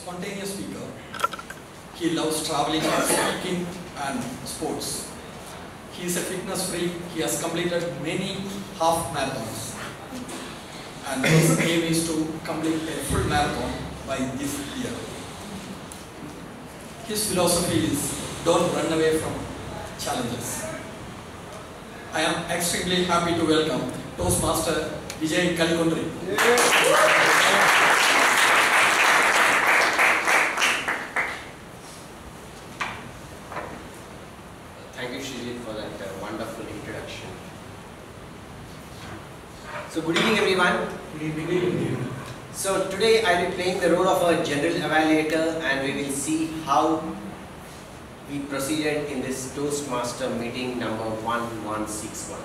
spontaneous speaker. He loves traveling, speaking and sports. He is a fitness freak. He has completed many half marathons. And his aim is to complete a full marathon by this year. His philosophy is, don't run away from challenges. I am extremely happy to welcome Toastmaster Vijay Kalikundri. Thank you, Shrijit, for that wonderful introduction. So, good evening, everyone. Good evening. So, today I will be playing the role of a general evaluator, and we will see how we proceeded in this Toastmaster meeting number 1161.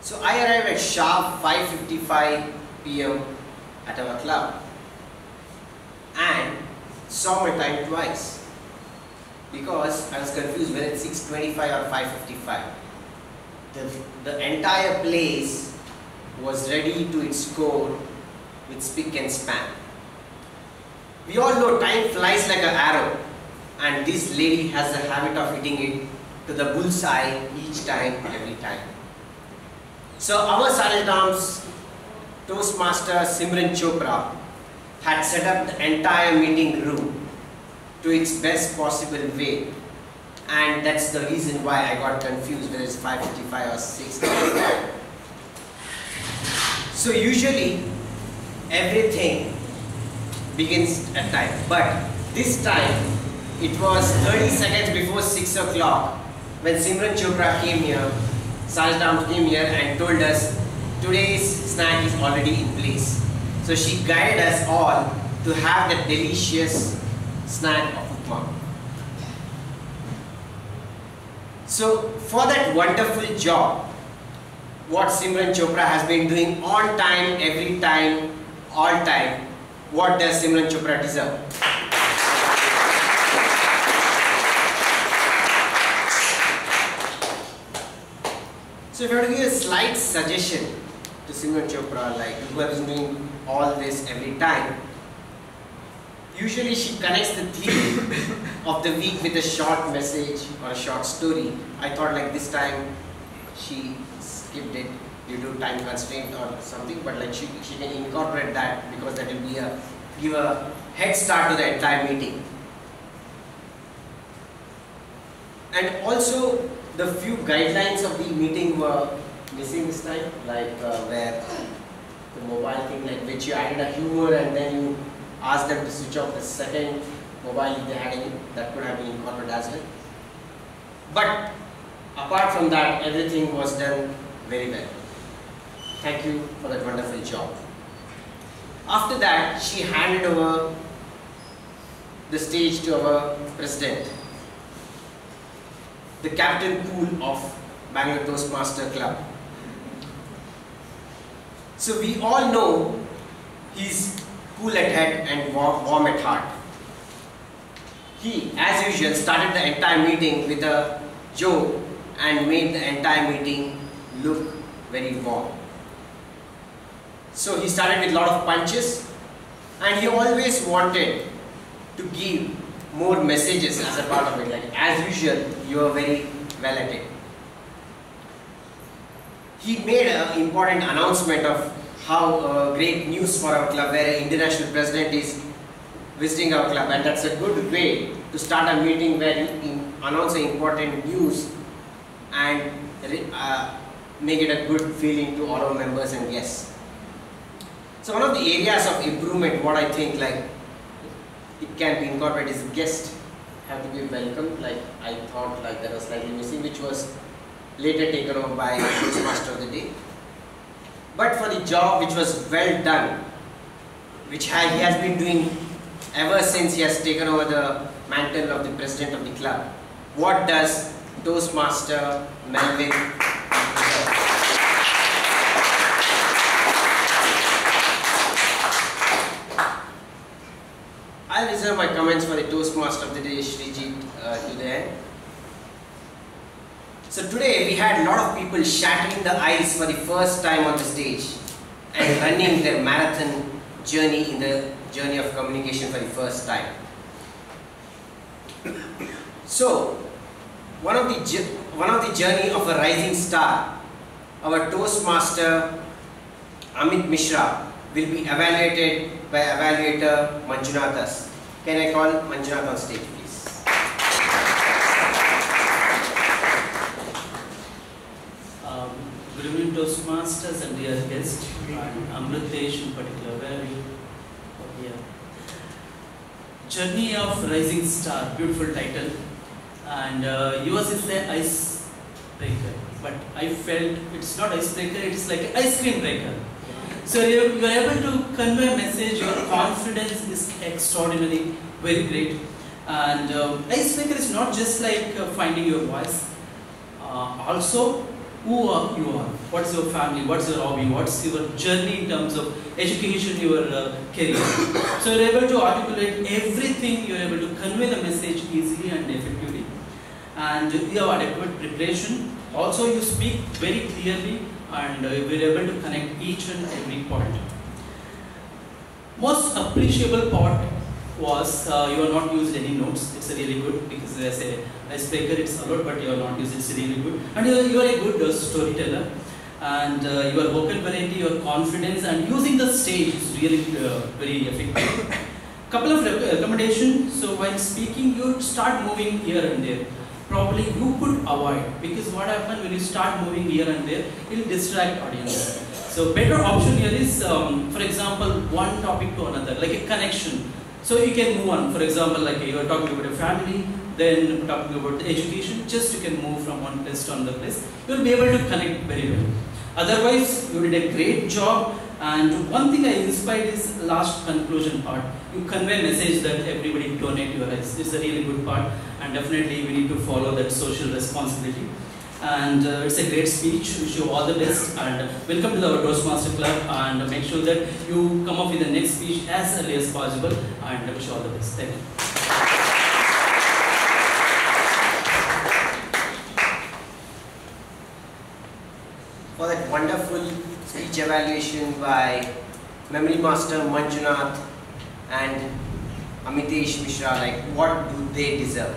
So, I arrived at sharp 5:55 p.m. at our club and saw my time twice, because I was confused whether it's 6:25 or 5:55. The entire place was ready to its core with spick and span. We all know time flies like an arrow, and this lady has a habit of hitting it to the bullseye each time, every time. So our Sergeant Arms Toastmaster Simran Chopra had set up the entire meeting room to its best possible way, and that's the reason why I got confused whether it's 5:55 or 6:55. So usually everything begins at time, but this time it was 30 seconds before 6 o'clock when Simran Chopra came here, Sergeant Arms came here and told us today's snack is already in place. So she guided us all to have that delicious snack of upma. So for that wonderful job, what Simran Chopra has been doing on time, every time, all time, what does Simran Chopra deserve? So if I were to give a slight suggestion to Simran Chopra, like who has been doing all this every time, usually she connects the theme of the week with a short message or a short story. I thought like this time she skipped it due to time constraint or something, but like she can incorporate that, because that will be give a head start to the entire meeting. And also the few guidelines of the meeting were missing this time, like where the mobile thing, like which you added a humor and then you asked them to switch off the second mobile if they had any, that could have been incorporated as well. But apart from that, everything was done very well. Thank you for that wonderful job. After that, she handed over the stage to our president, the Captain Cool of Bangalore Toastmaster Club. So we all know he's cool at head and warm at heart. He, as usual, started the entire meeting with a joke and made the entire meeting look very warm. So he started with a lot of punches, and he always wanted to give more messages as a part of it. Like as usual, you are very well at it. He made an important announcement of how great news for our club, where an international president is visiting our club, and that's a good way to start a meeting where you announce important news and make it a good feeling to all our members and guests. So one of the areas of improvement, what I think like it can be incorporated, is guests have to be welcomed. Like I thought like that was slightly missing, which was later taken over by Toastmaster of the Day. But for the job which was well done, which he has been doing ever since he has taken over the mantle of the president of the club, what does Toastmaster Melvin deserve? I'll reserve my comments for the Toastmaster of the Day, Shrijit, to the end. So today we had a lot of people shattering the ice for the first time on the stage and running their marathon journey in the journey of communication for the first time. So, one of the journey of a rising star, our Toastmaster Amit Mishra will be evaluated by evaluator Manjunath. Can I call Manjunath on stage, please? Good evening, Toastmasters and dear guests, and Amritesh in particular. Where are you? Oh, yeah. Journey of Rising Star, beautiful title. And yours is the icebreaker, but I felt it's not icebreaker, it's like an ice cream breaker. So you are able to convey a message, your confidence is extraordinary, very great. And icebreaker is not just like finding your voice, also who you are, what's your family, what's your hobby, what's your journey in terms of education, your career. So you're able to articulate everything, you're able to convey the message easily and effectively. And you have adequate preparation. Also you speak very clearly and we're able to connect each and every point. Most appreciable part was you have not used any notes. It's really good because as a icebreaker it's allowed, but you have not used it. It's really good. And you are a good storyteller. And your vocal variety, your confidence, and using the stage is really very effective. Couple of recommendations. So while speaking, you start moving here and there. Probably you could avoid, because what happens when you start moving here and there, it will distract audience. So better option here is, for example, one topic to another, like a connection. So you can move on. For example, like you are talking about a family, then talking about education, just you can move from one place to another place. You will be able to connect very well. Otherwise, you did a great job. And one thing I inspired is last conclusion part. You convey a message that everybody donate your eyes. It's a really good part, and definitely we need to follow that social responsibility. And it's a great speech. Wish you all the best, and welcome to our Toastmaster Club. And make sure that you come up with the next speech as early as possible. And wish you all the best. Thank you. For that wonderful speech evaluation by Memory Master Manjunath and Amitesh Mishra, like what do they deserve?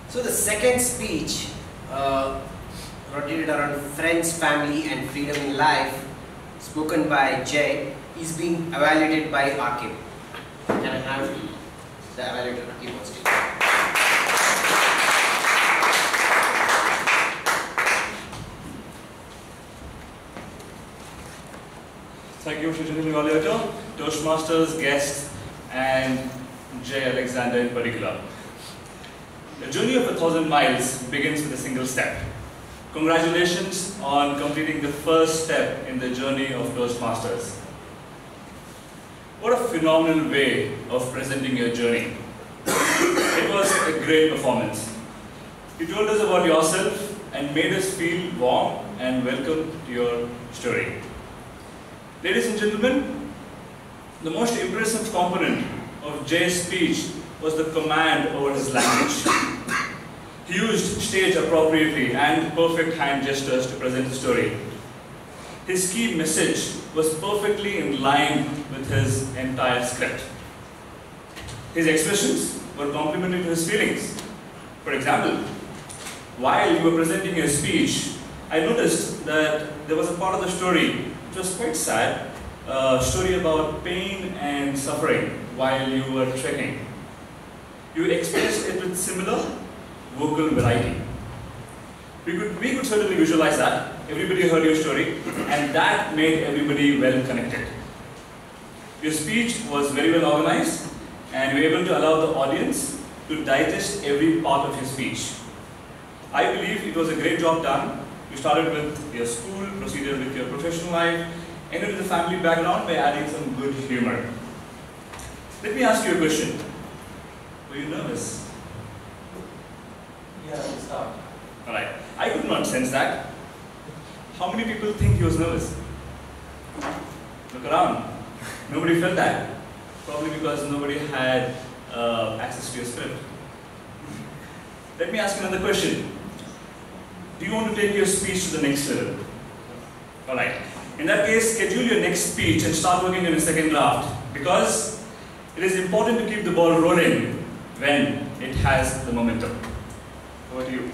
So the second speech rotated around friends, family and freedom in life, spoken by Jay, is being evaluated by Akib. Can I have the evaluator Akib on stage? Thank you, Mr. General Evaluator, Toastmasters, guests, and Jay Alexander in particular. The journey of 1,000 miles begins with a single step. Congratulations on completing the first step in the journey of Toastmasters. What a phenomenal way of presenting your journey. It was a great performance. You told us about yourself and made us feel warm and welcome to your story. Ladies and gentlemen, the most impressive component of Jay's speech was the command over his language. He used stage appropriately and perfect hand gestures to present the story. His key message was perfectly in line with his entire script. His expressions were complementary to his feelings. For example, while you were presenting your speech, I noticed that there was a part of the story which was quite sad, a story about pain and suffering while you were trekking. You expressed it with similar vocal variety. We could certainly visualize that. Everybody heard your story, and that made everybody well connected. Your speech was very well organized, and you were able to allow the audience to digest every part of your speech. I believe it was a great job done. You started with your school, proceeded with your professional life, ended with the family background by adding some good humor. Let me ask you a question. Were you nervous? Yeah, we'll start. Alright. I could not sense that. How many people think he was nervous? Look around. Nobody felt that. Probably because nobody had access to your script. Let me ask you another question. Do you want to take your speech to the next level? Alright. In that case, schedule your next speech and start working on your second draft, because it is important to keep the ball rolling when it has the momentum. Over to you.